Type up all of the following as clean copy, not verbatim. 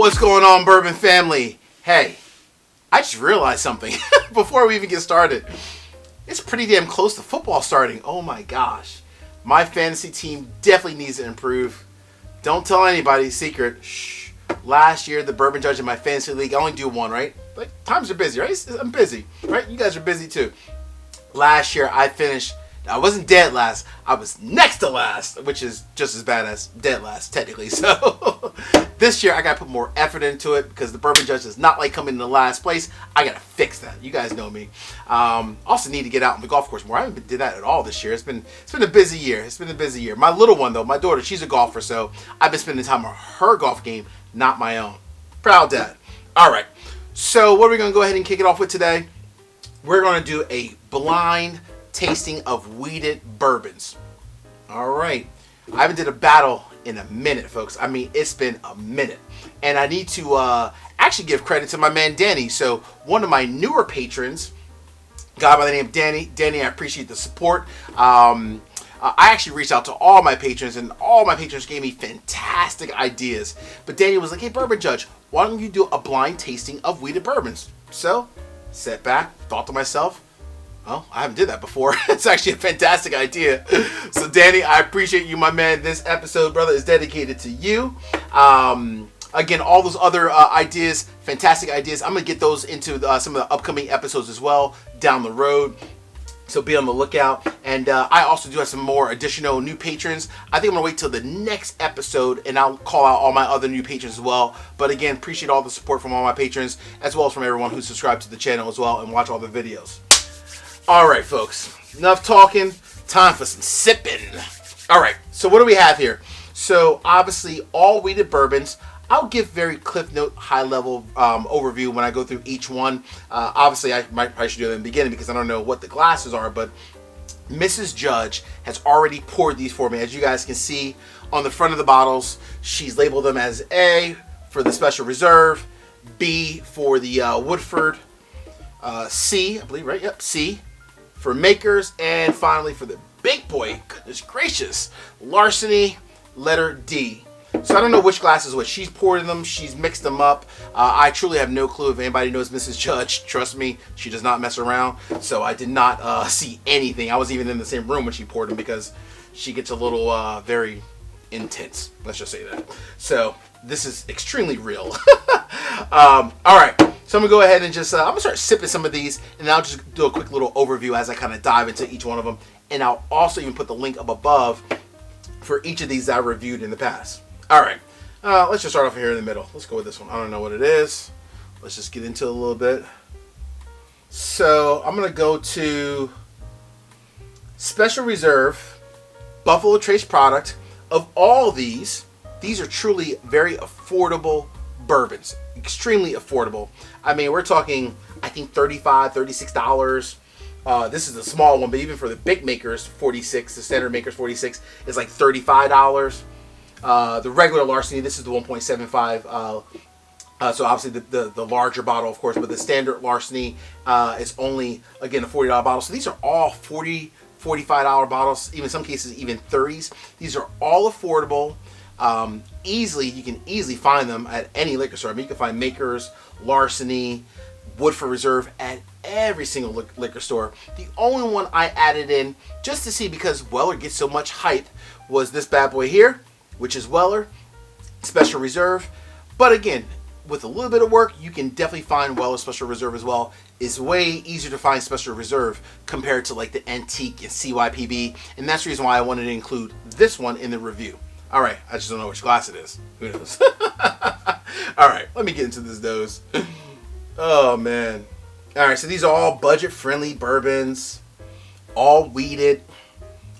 What's going on, Bourbon family? Hey, I just realized something before we even get started. It's pretty damn close to football starting. Oh my gosh. My fantasy team definitely needs to improve. Don't tell anybody, secret. Shh. Last year, the Bourbon Judge in my fantasy league, I only do one, right? But times are busy, right? I'm busy, right? You guys are busy too. Last year, I wasn't dead last. I was next to last, which is just as bad as dead last, technically. So this year, I got to put more effort into it because the Bourbon Judge does not like coming in the last place. I got to fix that. You guys know me. Also need to get out on the golf course more. I haven't did that at all this year. It's been a busy year. It's been a busy year. My little one, though, my daughter, she's a golfer, so I've been spending time on her golf game, not my own. Proud dad. All right. So what are we going to go ahead and kick it off with today? We're going to do a blind tasting of wheated bourbons. All right. I haven't did a battle in a minute, folks. I mean, it's been a minute. And I need to actually give credit to my man, Danny. So one of my newer patrons, guy by the name of Danny. Danny, I appreciate the support. I actually reached out to all my patrons, and all my patrons gave me fantastic ideas. But Danny was like, hey, Bourbon Judge, why don't you do a blind tasting of wheated bourbons? So, sat back, thought to myself, oh, I haven't did that before. It's actually a fantastic idea. So, Danny, I appreciate you, my man. This episode, brother, is dedicated to you. Again, all those other ideas, fantastic ideas. I'm going to get those into some of the upcoming episodes as well down the road. So be on the lookout. And I also do have some more additional new patrons. I think I'm going to wait till the next episode and I'll call out all my other new patrons as well. But again, appreciate all the support from all my patrons as well as from everyone who subscribed to the channel as well and watch all the videos. All right, folks. Enough talking. Time for some sipping. All right. So what do we have here? So obviously all wheated bourbons. I'll give very cliff note, high level overview when I go through each one. Obviously, I probably should do it in the beginning because I don't know what the glasses are, but Mrs. Judge has already poured these for me. As you guys can see on the front of the bottles, she's labeled them as A for the Special Reserve, B for the Woodford, C, I believe, right? Yep, C for Makers, and finally for the big boy, goodness gracious, Larceny, letter D. So I don't know which glass is which. She's poured them. She's mixed them up. I truly have no clue if anybody knows Mrs. Judge. Trust me, she does not mess around. So I did not see anything. I wasn't even in the same room when she poured them because she gets a little very intense. Let's just say that. So this is extremely real. All right. So I'm going to go ahead and just, I'm going to start sipping some of these. And I'll just do a quick little overview as I kind of dive into each one of them. And I'll also even put the link up above for each of these that I reviewed in the past. All right, let's just start off here in the middle. Let's go with this one. I don't know what it is. Let's just get into it a little bit. So I'm going to go to Special Reserve, Buffalo Trace product. Of all these are truly very affordable bourbons. Extremely affordable. I mean, we're talking, I think, $35, $36. This is the small one, but even for the big makers, $46. The standard makers, $46. Is like $35. The regular Larceny, this is the 1.75. So obviously the larger bottle, of course, but the standard Larceny is only, again, a $40 bottle. So these are all $40, $45 bottles, even in some cases, even 30s. These are all affordable. You can easily find them at any liquor store. I mean, you can find Makers, Larceny, Woodford Reserve at every single liquor store. The only one I added in, just to see, because Weller gets so much hype, was this bad boy here, which is Weller Special Reserve. But again, with a little bit of work, you can definitely find Weller Special Reserve as well. It's way easier to find Special Reserve compared to like the Antique and CYPB. And that's the reason why I wanted to include this one in the review. All right, I just don't know which glass it is. Who knows? All right, let me get into this dose. Oh, man. All right, so these are all budget-friendly bourbons, all wheated,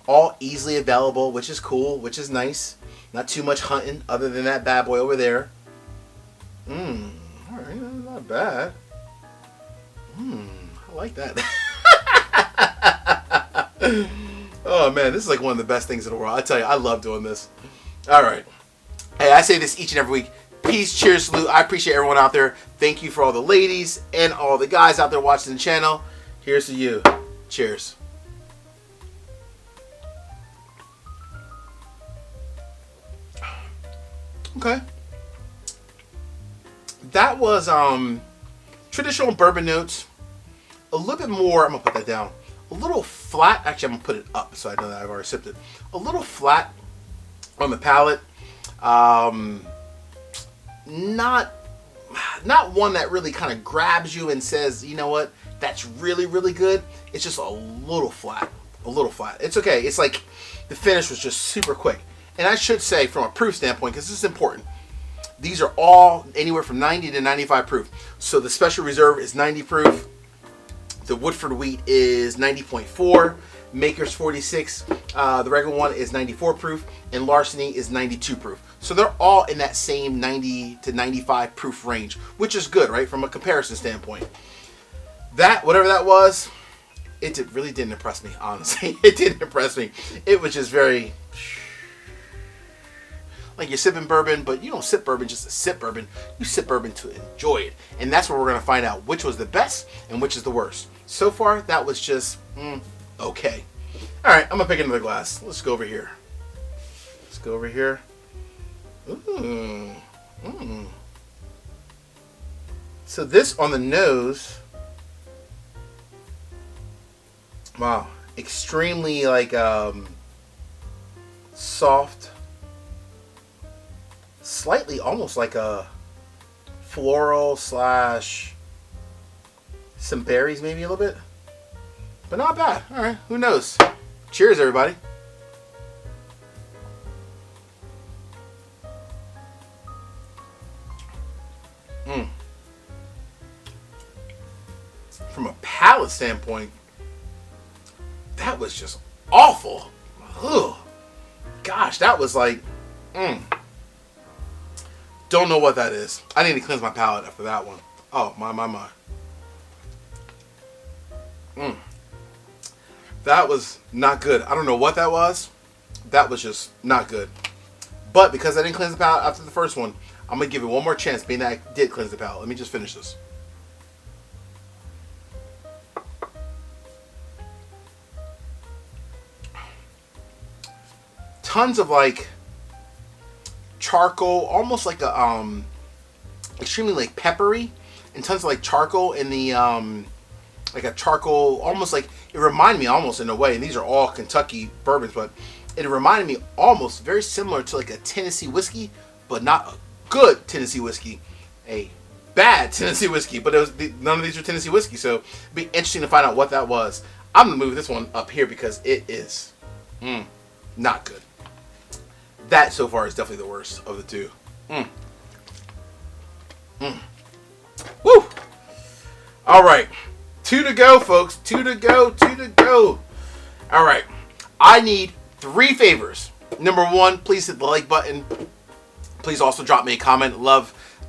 all easily available, which is cool, which is nice. Not too much hunting other than that bad boy over there. All right, not bad. I like that. Oh, man, this is like one of the best things in the world. I tell you, I love doing this. All right. Hey, I say this each and every week. Peace, cheers, salute. I appreciate everyone out there. Thank you for all the ladies and all the guys out there watching the channel. Here's to you. Cheers. Okay. that was traditional bourbon notes. A little bit more, I'm going to put that down. A little flat. Actually, I'm going to put it up so I know that I've already sipped it. A little flat on the palate. Not one that really kind of grabs you and says, you know what, that's really, really good. It's just a little flat. A little flat. It's okay. It's like the finish was just super quick. And I should say, from a proof standpoint, because this is important, these are all anywhere from 90 to 95 proof. So the Special Reserve is 90 proof. The Woodford Wheat is 90.4. Maker's 46. The regular one is 94 proof. And Larceny is 92 proof. So they're all in that same 90 to 95 proof range, which is good, right? From a comparison standpoint. That, whatever that was, really didn't impress me, honestly. It didn't impress me. It was just very... like you're sipping bourbon, but you don't sip bourbon just to sip bourbon. You sip bourbon to enjoy it. And that's where we're going to find out which was the best and which is the worst. So far, that was just okay. All right, I'm going to pick another glass. Let's go over here. Let's go over here. Ooh. So this on the nose, wow, extremely like soft, slightly almost like a floral slash some berries, maybe a little bit, but not bad. All right, who knows? Cheers, everybody. From a palate standpoint, that was just awful. Ugh. Gosh, that was like, don't know what that is. I need to cleanse my palate after that one. Oh, my. That was not good. I don't know what that was. That was just not good. But because I didn't cleanse the palate after the first one, I'm going to give it one more chance, being that I did cleanse the palate. Let me just finish this. Tons of like charcoal, almost like a extremely like peppery, and tons of like charcoal in the like a charcoal, almost like, it reminded me almost in a way, and these are all Kentucky bourbons, but it reminded me almost very similar to like a Tennessee whiskey, but not a good Tennessee whiskey, a bad Tennessee whiskey. But it was none of these are Tennessee whiskey, so it'd be interesting to find out what that was. I'm gonna move this one up here because it is not good. That so far is definitely the worst of the two. Woo! All right, 2 to go, folks. 2 to go. 2 to go. All right, I need 3 favors. Number 1, please hit the like button. Please also drop me a comment.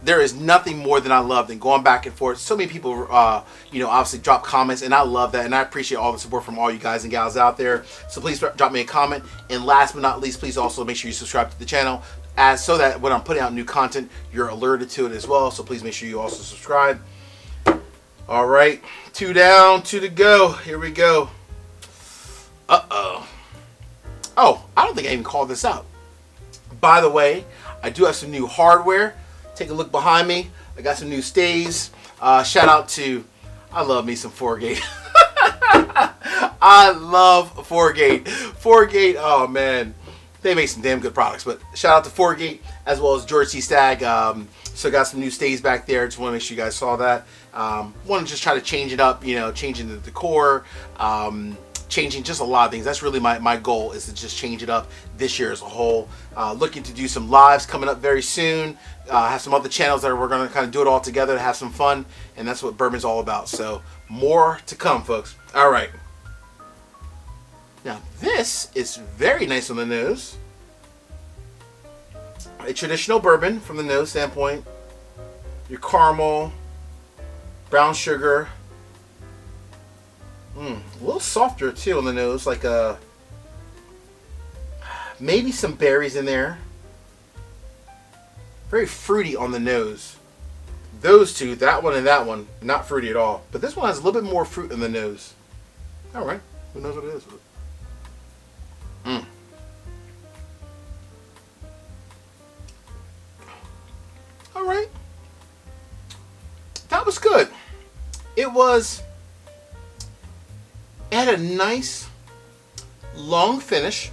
There is nothing more than I love than going back and forth. So many people, obviously drop comments, and I love that, and I appreciate all the support from all you guys and gals out there. So please drop me a comment, and last but not least, please also make sure you subscribe to the channel, so that when I'm putting out new content, you're alerted to it as well. So please make sure you also subscribe. All right, 2 down, 2 to go. Here we go. Oh, I don't think I even called this out. By the way, I do have some new hardware. Take a look behind me. I got some new stays. Shout out to, I love me some 4Gate. I love 4Gate. 4Gate, oh man. They make some damn good products. But shout out to 4Gate as well as George C. Stagg. So got some new stays back there. Just want to make sure you guys saw that. Want to just try to change it up, changing the decor. Changing just a lot of things. That's really my goal, is to just change it up this year as a whole. Looking to do some lives coming up very soon. Have some other channels that we're going to kind of do it all together to have some fun. And that's what bourbon's all about. So more to come, folks. All right. Now this is very nice on the nose. A traditional bourbon from the nose standpoint. Your caramel, brown sugar. A little softer too on the nose, like maybe some berries in there. Very fruity on the nose. Those two, that one and that one, not fruity at all. But this one has a little bit more fruit in the nose. All right, who knows what it is? All right. it had a nice long finish.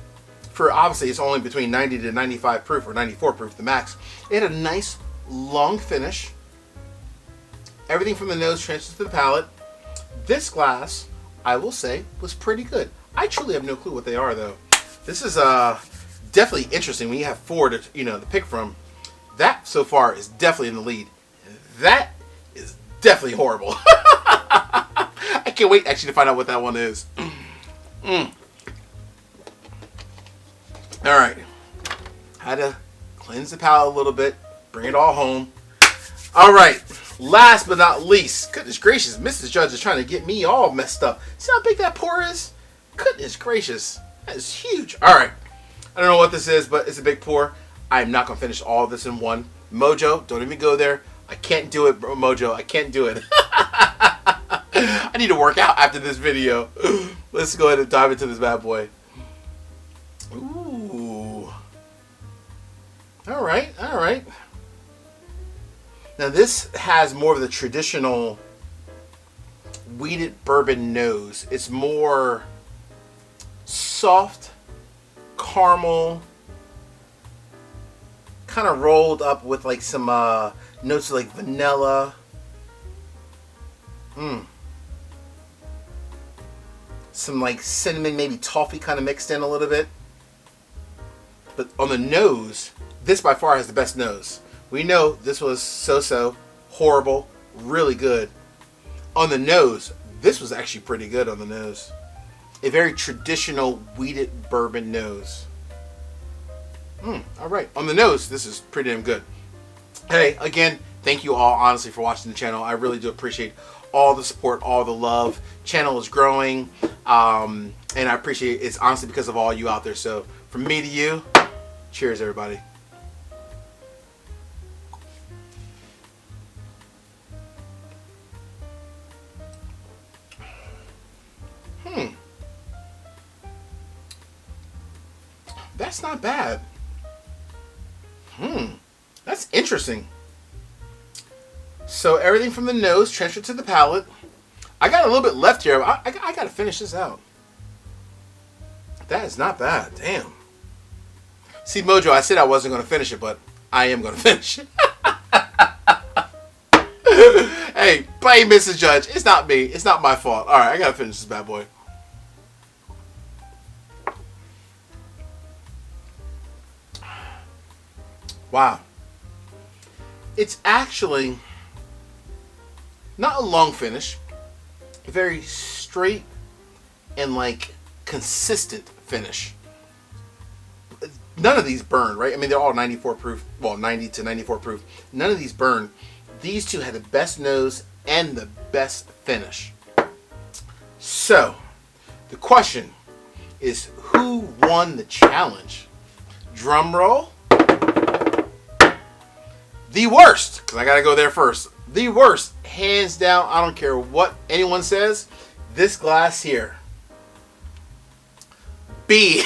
For obviously it's only between 90 to 95 proof, or 94 proof, the max. It had a nice long finish. Everything from the nose transfers to the palate. This glass, I will say, was pretty good. I truly have no clue what they are, though. This is definitely interesting when you have four to to pick from. That so far is definitely in the lead. That is definitely horrible. I can't wait actually to find out what that one is. All right, had to cleanse the palate a little bit, bring it all home. All right, last but not least, goodness gracious, Mrs. Judge is trying to get me all messed up. See how big that pour is? Goodness gracious, that is huge. All right, I don't know what this is, but it's a big pour. I'm not gonna finish all of this in one. Mojo, don't even go there. I can't do it, bro. Mojo, I can't do it. I need to work out after this video. Let's go ahead and dive into this bad boy. Ooh. All right, all right. Now this has more of the traditional wheated bourbon nose. It's more soft, caramel, kind of rolled up with like some notes of like vanilla. Some like cinnamon, maybe toffee kind of mixed in a little bit. But on the nose, this by far has the best nose. We know this was so-so, horrible, really good. On the nose, this was actually pretty good on the nose. A very traditional wheated bourbon nose. All right, on the nose, this is pretty damn good. Hey, again, thank you all honestly for watching the channel. I really do appreciate all the support, all the love. Channel is growing, and I appreciate it's honestly because of all you out there. So from me to you, cheers, everybody. That's not bad. That's interesting. So everything from the nose transferred to the palate. I got a little bit left here. I got to finish this out. That is not bad. Damn. See, Mojo, I said I wasn't going to finish it, but I am going to finish it. Hey, blame Mrs. Judge. It's not me. It's not my fault. All right, I got to finish this bad boy. Wow. It's actually not a long finish. A very straight and like consistent finish. None of these burn, right? I mean, they're all 94 proof. Well, 90 to 94 proof. None of these burn. These two had the best nose and the best finish. So, the question is, who won the challenge? Drum roll. The worst, because I got to go there first. The worst, hands down, I don't care what anyone says, this glass here. B.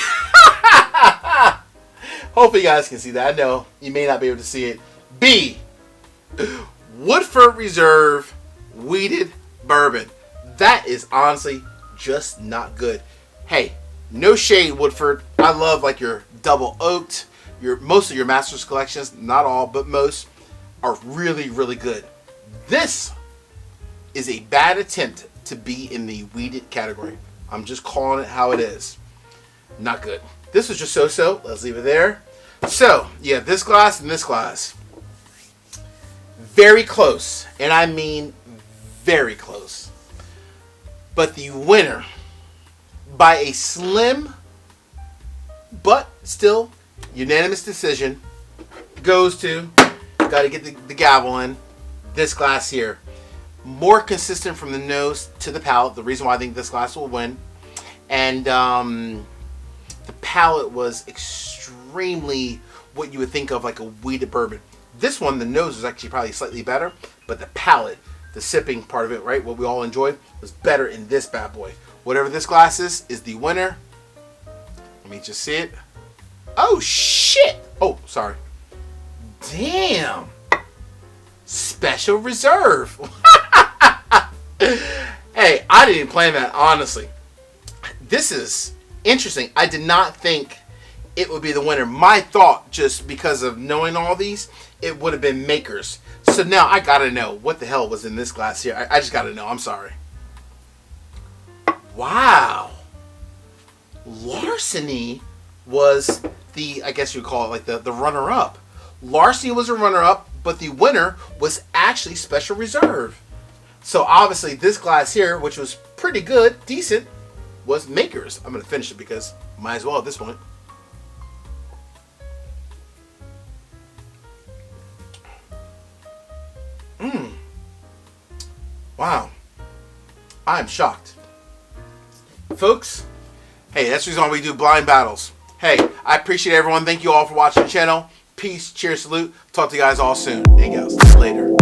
Hopefully you guys can see that. I know you may not be able to see it. B. Woodford Reserve Wheated Bourbon. That is honestly just not good. Hey, no shade, Woodford. I love like your double oaked, most of your Masters collections, not all, but most are really, really good. This is a bad attempt to be in the wheated category. I'm just calling it how it is. Not good. This was just so-so. Let's leave it there. So, yeah, this glass and this glass. Very close. And I mean very close. But the winner, by a slim but still unanimous decision, goes to, got to get the gavel in, this glass here. More consistent from the nose to the palate. The reason why I think this glass will win. And the palate was extremely what you would think of like a wheated bourbon. This one, the nose was actually probably slightly better, but the palate, the sipping part of it, right, what we all enjoyed, was better in this bad boy. Whatever this glass is the winner. Let me just see it. Oh, shit! Oh, sorry. Damn! Special Reserve. I didn't plan that, honestly. This is interesting. I did not think it would be the winner. My thought, just because of knowing all these, it would have been Makers. So now I gotta know what the hell was in this glass here. I just gotta know. I'm sorry. Wow. Larceny was the, I guess you would call it like the runner-up. Larceny was a runner-up, but the winner was actually Special Reserve. So obviously this glass here, which was pretty good, decent, was Makers. I'm going to finish it because might as well at this point. Wow. I'm shocked. Folks, hey, that's the reason why we do blind battles. Hey, I appreciate everyone. Thank you all for watching the channel. Peace, cheers, salute. Talk to you guys all soon. Hey, guys, later.